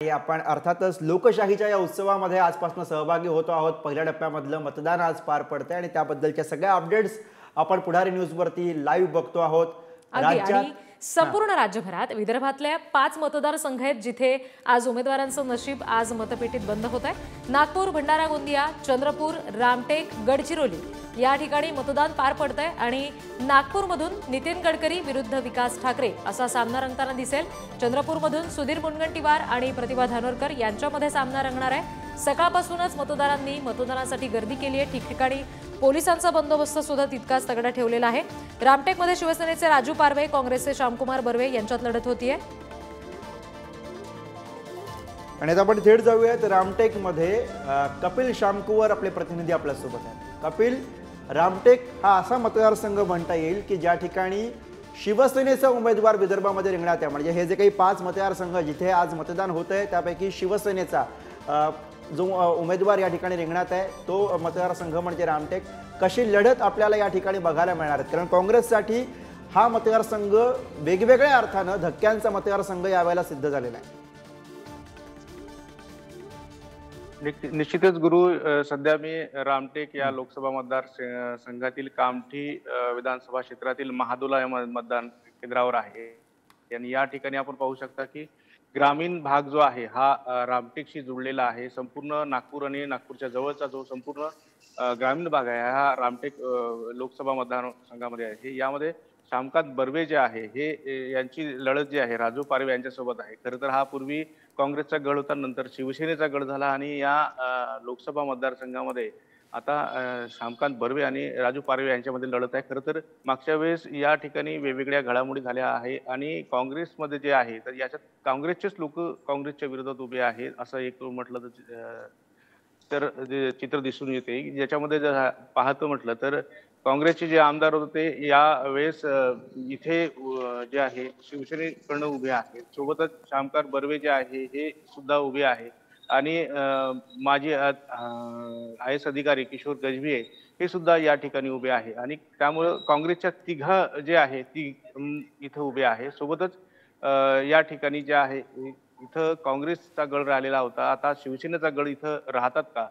आणि आपण अर्थातच लोकशाहीच्या या उत्सवामध्ये आजपासून सहभागी होतो आहोत। पहिल्या टप्प्यामधलं मतदान आज पार पडते आणि त्याबद्दलच्या सगळ्या अपडेट्स आपण पुढारी न्यूजवरती लाईव्ह बघतो आहोत। राज्यात संपूर्ण राज्यभरात विदर्भातल्या 5 मतदारसंघ आहेत जिथे आज उमेदवारांचं नशीब आज मतपेटीत बंद होत आहे। नागपूर, भंडारा, गोंदिया, चंद्रपूर, रामटेक, गडचिरोली या ठिकाणी मतदान पार पडतंय आणि नागपूरमधून नितीन गडकरी विरुद्ध विकास ठाकरे असा सामना रंगताना दिसेल। चंद्रपूरमधून सुधीर मुनगंटीवार आणि प्रतिभा धानोरकर यांच्यामध्ये सामना रंगणार आहे। सकाळपासूनच मतदारांनी मतदानासाठी गर्दी केली आहे। ठिकठिकाणी पोलिसांचा बंदोबस्त सुद्धा तितकाच तगडा ठेवलेला आहे। रामटेकमध्ये शिवसेनेचे राजू पारवे, काँग्रेसचे श्यामकुमार बर्वे यांच्यात लढत होतीये। आणि आता आपण थेट जाऊयात रामटेकमध्ये कपिल शामकुवर आपले प्रतिनिधी आपल्या सोबत आहेत। कपिल, रामटेक हा असा मतदारसंघ म्हणता येईल की ज्या ठिकाणी शिवसेनेचा उमेदवार विदर्भामध्ये रिंगणात आहे। म्हणजे हे जे काही 5 मतदारसंघ जिथे आज मतदान होतंय त्यापैकी शिवसेनेचा जो उमेदवार या ठिकाणी रिंगणात आहे तो मतदारसंघ म्हणजे रामटेक। कशी लढत आपल्याला या ठिकाणी बघायला मिळणार आहे, कारण काँग्रेससाठी हा मतदारसंघ वेगवेगळ्या अर्थानं धक्क्यांचा मतदारसंघ यावेळेला सिद्ध झालेला आहे। निश्चितच गुरु, सध्या मी रामटेक या लोकसभा मतदार संघातील कामठी विधानसभा क्षेत्रातील महादुला या मतदान केंद्रावर आहे आणि या ठिकाणी आपण पाहू शकता की ग्रामीण भाग जो आहे हा रामटेकशी जुळलेला आहे। संपूर्ण नागपूर आणि नागपूरच्या जवळचा जो संपूर्ण ग्रामीण भाग आहे हा रामटेक लोकसभा मतदारसंघामध्ये आहे। यामध्ये श्यामकांत बर्वे जे आहे हे यांची लढत जी आहे राजू पारवे यांच्यासोबत आहे। खरं तर हा पूर्वी काँग्रेसचा गड होता, नंतर शिवसेनेचा गड झाला आणि या लोकसभा मतदारसंघामध्ये आता श्यामकांत बर्वे आणि राजू पारवे यांच्यामध्ये लढत आहे। खरं तर मागच्या वेळेस या ठिकाणी वेगवेगळ्या घडामोडी झाल्या आहे आणि काँग्रेसमध्ये जे आहे तर याच्यात काँग्रेसचेच लोक काँग्रेसच्या विरोधात उभे आहेत असं एक म्हटलं तर चित्र दिसून येते। ज्याच्यामध्ये जर पाहतो म्हटलं तर काँग्रेसचे जे आमदार होते या वेळेस इथे जे आहे शिवसेनेकडनं उभे आहेत। सोबतच श्यामकांत बर्वे जे आहे हे सुद्धा उभे आहे आणि माजी IAS अधिकारी किशोर गजभिये हे सुद्धा या ठिकाणी उभे आहे आणि त्यामुळे काँग्रेसच्या तिघा जे आहे ती इथं उभे आहे। सोबतच या ठिकाणी जे आहे इथं काँग्रेसचा गड राहिलेला होता, आता शिवसेनेचा गड इथं राहतात का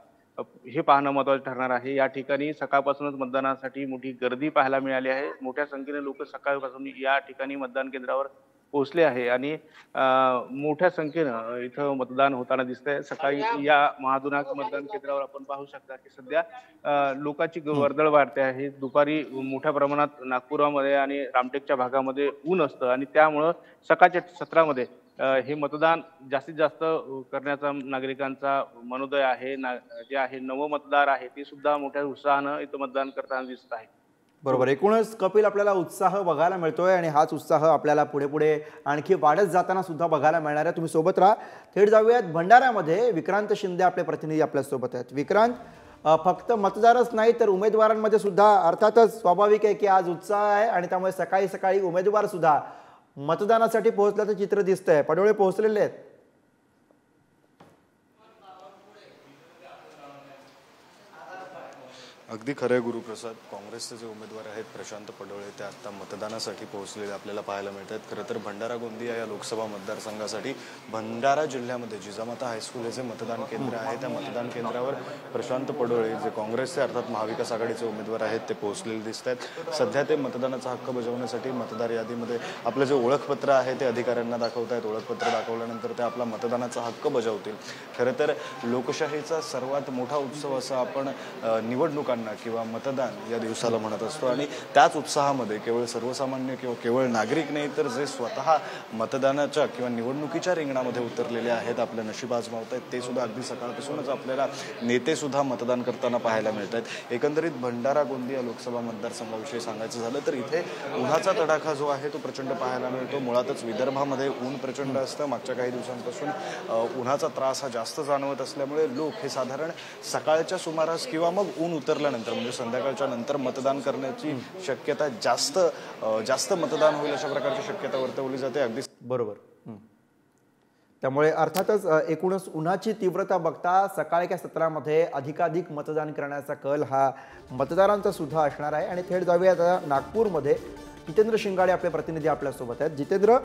हे पाहणं महत्त्वाचं ठरणार आहे। या ठिकाणी सकाळपासूनच मतदानासाठी मोठी गर्दी पाहायला मिळाली आहे। मोठ्या संख्येने लोक सकाळपासून या ठिकाणी मतदान केंद्रावर पोहोचले आहे आणि मोठ्या संख्येनं इथं मतदान होताना दिसतंय। सकाळी या महादुनाक मतदान केंद्रावर आपण पाहू शकता की सध्या लोकांची वर्दळ वाढते आहे। दुपारी मोठ्या प्रमाणात नागपुरामध्ये आणि रामटेकच्या भागामध्ये ऊन असतं आणि त्यामुळं सकाळच्या सत्रामध्ये हे मतदान जास्तीत जास्त करण्याचा नागरिकांचा मनोदय आहे। जे आहे नव मतदार आहे ते सुद्धा मोठ्या उत्साहानं इथं मतदान करताना दिसत आहे। बरोबर, एकूणच कपिल आपल्याला उत्साह बघायला मिळतोय आणि हाच उत्साह आपल्याला पुढे पुढे आणखी वाढत जाताना सुद्धा बघायला मिळणार आहे। तुम्ही सोबत राहा। थेट जाऊयात भंडाऱ्यामध्ये विक्रांत शिंदे आपले प्रतिनिधी आपल्या सोबत आहेत। विक्रांत, फक्त मतदारच नाही तर उमेदवारांमध्ये सुद्धा अर्थातच स्वाभाविक आहे की आज उत्साह आहे आणि त्यामुळे सकाळी सकाळी उमेदवार सुद्धा मतदानासाठी पोहोचल्याचं चित्र दिसतंय। पडोळे पोहोचलेले आहेत। अगदी खरं गुरुप्रसाद, काँग्रेसचे जे उमेदवार आहेत प्रशांत पडोळे ते आता मतदानासाठी पोहोचलेले आपल्याला पाहायला मिळतात। खरं तर भंडारा गोंदिया या लोकसभा मतदारसंघासाठी भंडारा जिल्ह्यामध्ये जिजामाता हायस्कूल हे जे मतदान केंद्र आहे त्या मतदान केंद्रावर प्रशांत पडोळे जे काँग्रेसचे अर्थात महाविकास आघाडीचे उमेदवार आहेत ते पोहोचलेले दिसत आहेत। सध्या ते मतदानाचा हक्क बजावण्यासाठी मतदार यादीमध्ये आपलं जे ओळखपत्र आहे ते अधिकाऱ्यांना दाखवत आहेत। ओळखपत्र दाखवल्यानंतर ते आपला मतदानाचा हक्क बजावतील। खरं तर लोकशाहीचा सर्वात मोठा उत्सव असा आपण निवडणुका किंवा मतदान या दिवसाला म्हणत असतो आणि त्याच उत्साहामध्ये केवळ सर्वसामान्य किंवा केवळ नागरिक नाही तर जे स्वतः मतदानाच्या किंवा निवडणुकीच्या रिंगणामध्ये उतरलेले आहेत, आपलं नशीब आजमावत आहेत, ते सुद्धा अगदी सकाळपासूनच आपल्याला नेते सुद्धा मतदान करताना पाहायला मिळत आहेत। एकंदरीत भंडारा गोंदिया लोकसभा मतदारसंघाविषयी सांगायचं झालं तर इथे उन्हाचा तडाखा जो आहे तो प्रचंड पाहायला मिळतो। मुळातच विदर्भामध्ये ऊन प्रचंड असतं। मागच्या काही दिवसांपासून उन्हाचा त्रास हा जास्त जाणवत असल्यामुळे लोक हे साधारण सकाळच्या सुमारास किंवा मग ऊन उतरल्यानंतर म्हणजे संध्याकाळच्या नंतर मतदान करण्याची शक्यता जास्त मतदान होईल अशा प्रकारची शक्यता वर्तवली जाते। अगदी बरोबर। त्यामुळे अर्थातच एकूणच उन्हाची तीव्रता बघता सकाळच्या सत्रामध्ये अधिकाधिक मतदान करण्याचा कल हा मतदारांचा सुद्धा असणार आहे। आणि थेट जाऊया आता नागपूरमध्ये जितेंद्र शिंगाडे आपले प्रतिनिधी आपल्या सोबत आहेत। जितेंद्र,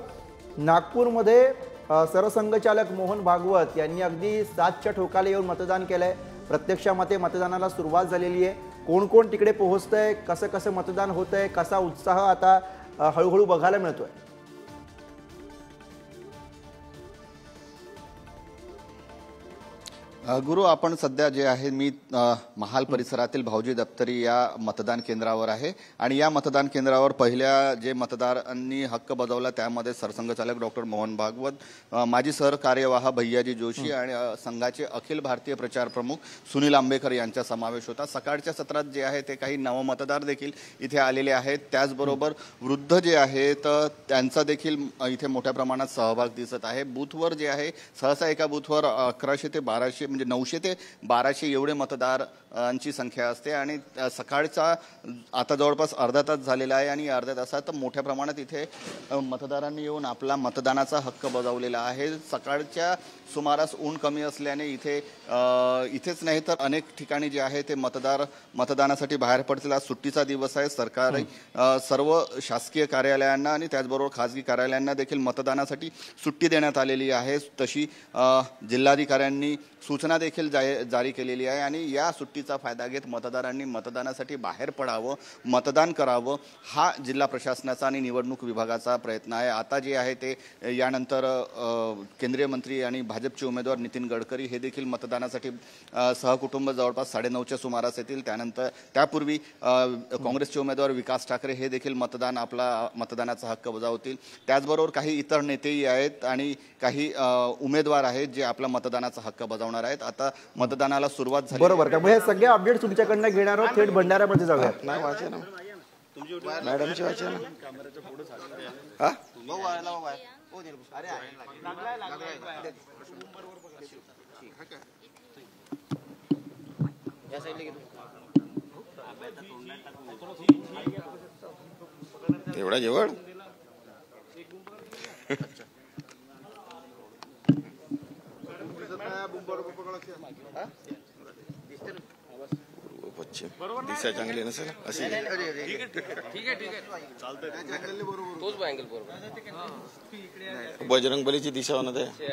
नागपूरमध्ये सरसंघचालक मोहन भागवत यांनी अगदी 7च्या ठोकाला येऊन मतदान केलंय. प्रत्यक्षामध्ये मतदानाला सुरुवात झालेली आहे. कोण कोण तिकडे पोहोचतंय, कसं कसं मतदान होतंय, कसा उत्साह आता हळूहळू बघायला मिळतोय. गुरु, आपण सध्या जे आहे मी महाल परिसरातील भाऊजी दप्तरी या मतदान केंद्रावर आहे आणि या मतदान केंद्रावर पहिल्या जे मतदारांनी हक्क बजावला त्यामध्ये सरसंघचालक डॉक्टर मोहन भागवत, माजी सहकार्यवाह भैयाजी जोशी आणि संघाचे अखिल भारतीय प्रचार प्रमुख सुनील आंबेकर यांचा समावेश होता. सकाळच्या सत्रात जे आहे ते काही नवमतदार देखील इथे आलेले आहेत. त्याचबरोबर वृद्ध जे आहेत त्यांचा देखील इथे मोठ्या प्रमाणात सहभाग दिसत आहे. बूथवर जे आहे सहसा एका बूथवर 1100 ते 1200 म्हणजे 900 ते 1200 एवढे मतदारांची संख्या असते आणि सकाळचा आता जवळपास अर्धा तास झालेला आहे आणि अर्ध्या तासात मोठ्या प्रमाणात इथे मतदारांनी येऊन आपला मतदानाचा हक्क बजावलेला आहे. सकाळच्या सुमारास ऊन कमी असल्याने इथेच नाही तर अनेक ठिकाणी जे आहे ते मतदानासाठी बाहेर पडतील. आज सुट्टीचा दिवस आहे. सरकारी सर्व शासकीय कार्यालयांना आणि त्याचबरोबर खाजगी कार्यालयांना देखील मतदानासाठी सुट्टी देण्यात आलेली आहे. तशी जिल्हाधिकाऱ्यांनी सूचना देखील जारी केलेली आहे आणि या सुट्टीचा फायदा घेत मतदारांनी मतदानासाठी बाहेर पडावं, मतदान करावं हा जिल्हा प्रशासनाचा आणि निवडणूक विभागाचा प्रयत्न आहे. आता जे आहे ते यानंतर केंद्रीय मंत्री आणि भाजपचे उमेदवार नितीन गडकरी हे देखील मतदानासाठी सहकुटुंब जवळपास 9:30च्या सुमारास येतील. त्यापूर्वी काँग्रेसचे उमेदवार विकास ठाकरे हे देखील मतदानाचा हक्क बजावतील. त्याचबरोबर काही इतर नेतेही आहेत आणि काही उमेदवार आहेत जे आपला मतदानाचा हक्क बजावणार आहेत. आता मतदानाला सुरुवात झाली. बरोबर, त्यामुळे हे सगळे अपडेट तुमच्याकडनं घेणार आहोत. थेट भंडाऱ्यामध्ये जाऊया. नाही वाचे ना मॅडमची वाचे ना हा एवढा जवळ दिशा चांगली नसेल अशी बजरंगबलीची दिशा होणार आहे.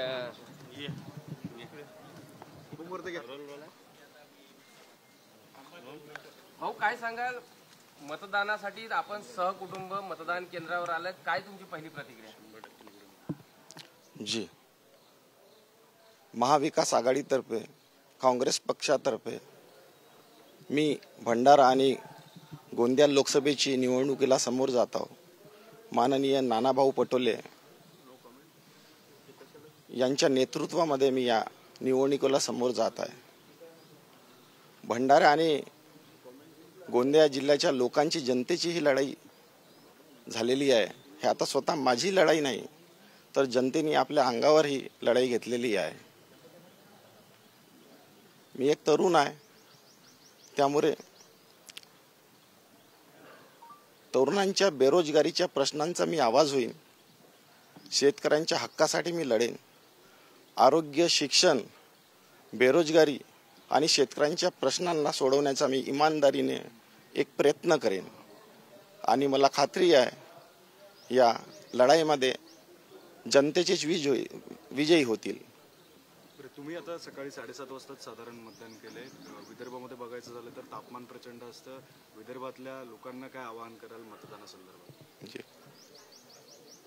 भाऊ काय सांगाल, मतदानासाठी आपण सहकुटुंब मतदान केंद्रावर आलं, काय तुमची पहिली प्रतिक्रिया? जी, महाविकास आघाडीतर्फे काँग्रेस पक्षातर्फे मी भंडारा आणि गोंदिया लोकसभेची निवडणुकीला समोर जात आहो. माननीय नानाभाऊ पटोले यांच्या नेतृत्वामध्ये मी या निवडणुकीला समोर जात आहे. भंडारा आणि गोंदिया जिल्ह्याच्या लोकांची जनतेची ही लढाई झालेली आहे. हे आता स्वतः माझी लढाई नाही तर जनतेने आपल्या अंगावर ही लढाई घेतलेली आहे. मी एक तरुण आहे, त्यामुळे तरुणांच्या बेरोजगारीच्या प्रश्नांचा मी आवाज होईन. शेतकऱ्यांच्या हक्कासाठी मी लढेन. आरोग्य, शिक्षण, बेरोजगारी आणि शेतकऱ्यांच्या प्रश्नांना सोडवण्याचा मी इमानदारीने एक प्रयत्न करेन आणि मला खात्री आहे या लढाईमध्ये जनतेचेच विजयी होतील. तुम्ही आता सकाळी 7:30 वाजता साधारण मतदान केलंय. विदर्भामध्ये बघायचं झालं तर तापमान प्रचंड असतं. विदर्भातल्या लोकांना काय आवाहन कराल मतदानासंदर्भात?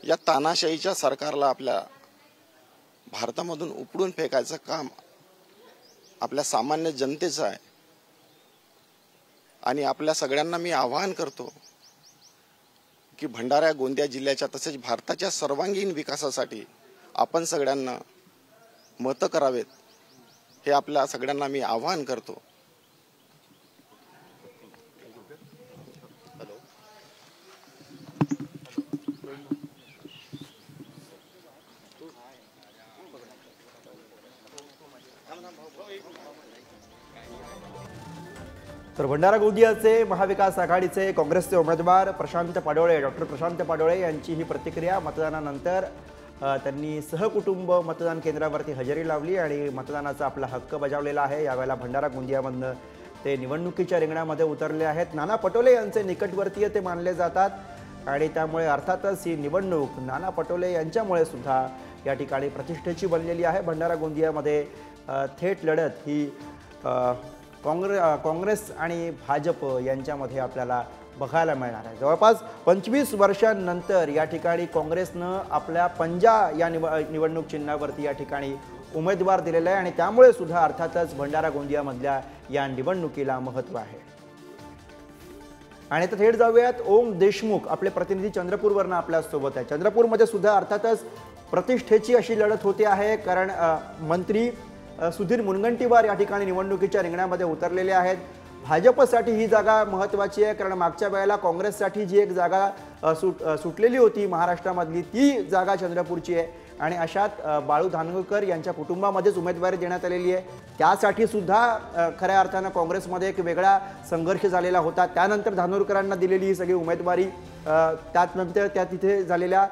या तानाशाहीच्या सरकारला आपल्या भारतामधून उपडून फेकायचं काम आपल्या सामान्य जनतेचं आहे आणि आपल्या सगळ्यांना मी आवाहन करतो की भंडारा गोंदिया जिल्ह्याच्या तसेच भारताच्या सर्वांगीण विकासासाठी आपण सगळ्यांना मतं करावेत, हे आपल्या सगळ्यांना मी आवाहन करतो. तर भंडारा गोंदियाचे महाविकास आघाडीचे काँग्रेसचे उमेदवार प्रशांत पाडोळे, डॉक्टर प्रशांत पाडोळे यांची ही प्रतिक्रिया. मतदानानंतर त्यांनी सहकुटुंब मतदान केंद्रावरती हजेरी लावली आणि मतदानाचा आपला हक्क बजावलेला आहे. यावेळेला भंडारा गोंदियामधनं ते निवडणुकीच्या रिंगणामध्ये उतरले आहेत. नाना पटोले यांचे निकटवर्तीय ते मानले जातात आणि त्यामुळे अर्थातच ही निवडणूक नाना पटोले यांच्यामुळे सुद्धा या ठिकाणी प्रतिष्ठेची बनलेली आहे. भंडारा गोंदियामध्ये थेट लढत ही काँग्रेस आणि भाजप यांच्यामध्ये आपल्याला बघायला मिळणार आहे. जवळपास 25 वर्षांनंतर या ठिकाणी काँग्रेसनं आपल्या पंजा या निवडणूक चिन्हावरती या ठिकाणी उमेदवार दिलेला आहे आणि त्यामुळे सुद्धा अर्थातच भंडारा गोंदियामधल्या या निवडणुकीला महत्त्व आहे. आणि आता थेट जाऊयात ओम देशमुख आपले प्रतिनिधी चंद्रपूरवरनं आपल्यासोबत आहे. चंद्रपूरमध्ये सुद्धा अर्थातच प्रतिष्ठेची अशी लढत होते आहे, कारण मंत्री सुधीर मुनगंटीवार या ठिकाणी निवडणुकीच्या रिंगणामध्ये उतरलेले आहेत. भाजपसाठी ही जागा महत्त्वाची आहे, कारण मागच्या वेळेला काँग्रेससाठी जी एक जागा सुटलेली होती महाराष्ट्रामधली ती जागा चंद्रपूरची आहे आणि अशात बाळू धानोरकर यांच्या कुटुंबामध्येच उमेदवारी देण्यात आलेली आहे. त्यासाठी सुद्धा खऱ्या अर्थानं काँग्रेसमध्ये एक वेगळा संघर्ष झालेला होता. त्यानंतर धानोरकरांना दिलेली ही सगळी उमेदवारी, त्यानंतर त्या तिथे झालेल्या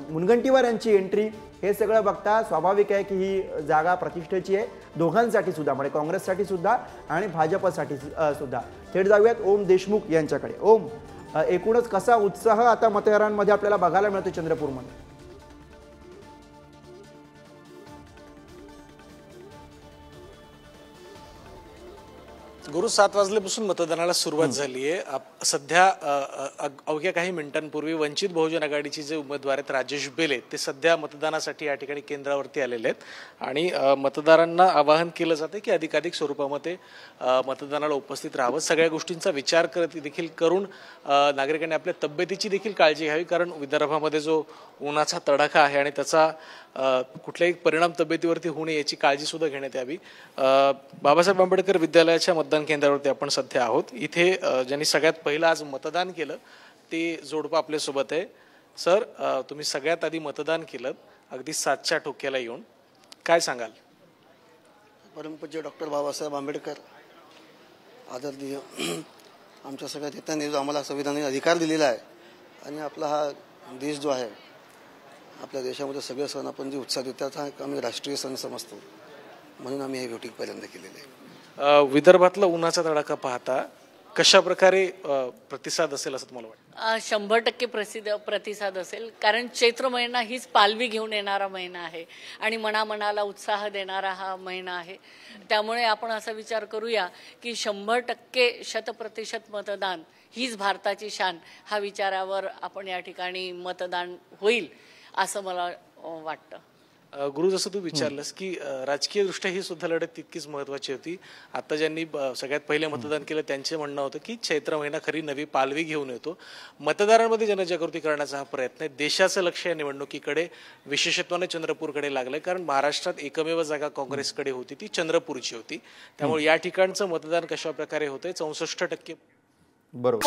मुनगंटीवार यांची एंट्री, हे सगळं बघता स्वाभाविक आहे की ही जागा प्रतिष्ठेची आहे दोघांसाठी सुद्धा, म्हणजे काँग्रेससाठी सुद्धा आणि भाजपसाठी सुद्धा. थेट जाऊयात ओम देशमुख यांच्याकडे. ओम, एकूणच कसा उत्साह आता मतदारांमध्ये आपल्याला बघायला मिळतो चंद्रपूरमध्ये? गुरु 7 वाजल्यापासून मतदानाला सुरुवात झाली आहे. सध्या अवघ्या काही मिनिटांपूर्वी वंचित बहुजन आघाडीचे जे उमेदवार आहेत राजेश बेले, ते सध्या मतदानासाठी या ठिकाणी केंद्रावरती आलेले आहेत आणि मतदारांना आवाहन केलं जाते की अधिकाधिक स्वरूपामध्ये मतदानाला उपस्थित राहावं. सगळ्या गोष्टींचा विचार देखील करून नागरिकांनी आपल्या तब्येतीची देखील काळजी घ्यावी, कारण विदर्भामध्ये जो उन्हाचा तडाखा आहे आणि त्याचा कुठलाही परिणाम तब्येतीवरती होऊ नये याची काळजी सुद्धा घेण्यात यावी. बाबासाहेब आंबेडकर विद्यालयाच्या मतदान केंद्रावरती आपण सध्या आहोत. इथे ज्यांनी सगळ्यात पहिलं आज मतदान केलं ते जोडपं आपल्यासोबत आहे. सर, तुम्ही सगळ्यात आधी मतदान केलं अगदी 7च्या ठोक्याला येऊन, काय सांगाल? परमपूज्य डॉक्टर बाबासाहेब आंबेडकर आदरणीय आमच्या सगळ्या नेत्यांनी जो आम्हाला संविधानाने अधिकार दिलेला आहे आणि आपला हा देश जो आहे, आपल्या देशामध्ये सगळे सण आपण जे उत्साह देतो त्याचा आम्ही राष्ट्रीय सण समजतो, म्हणून आम्ही हे व्होटिंग पहिल्यांदा केलेलं आहे. विदर्भातला उन्हाचा तडाखा पाहता कशा प्रकारे प्रतिसाद असेल असं तुम्हाला वाटतं? 100% प्रतिसाद असेल, कारण चैत्र महिना हीच पालवी घेऊन येणारा महिना आहे आणि मनामनाला उत्साह देणारा हा महिना आहे. त्यामुळे आपण असा विचार करूया की 100% 100% मतदान हीच भारताची शान, हा विचारावर आपण या ठिकाणी मतदान होईल असं मला वाटतं. गुरु, जसं तू विचारलंस की राजकीय दृष्ट्या ही सुद्धा लढत तितकीच महत्वाची होती. आता ज्यांनी सगळ्यात पहिले मतदान केलं त्यांचे म्हणणं होतं की चैत्र महिना खरी नवी पालवी घेऊन येतो. मतदारांमध्ये जनजागृती करण्याचा हा प्रयत्न आहे. देशाचं लक्ष या निवडणुकीकडे विशेषत्वाने चंद्रपूरकडे लागलंय, कारण महाराष्ट्रात एकमेव जागा काँग्रेसकडे होती, ती चंद्रपूरची होती. त्यामुळे या ठिकाणचं मतदान कशा प्रकारे होतंय? 64%. बरोबर.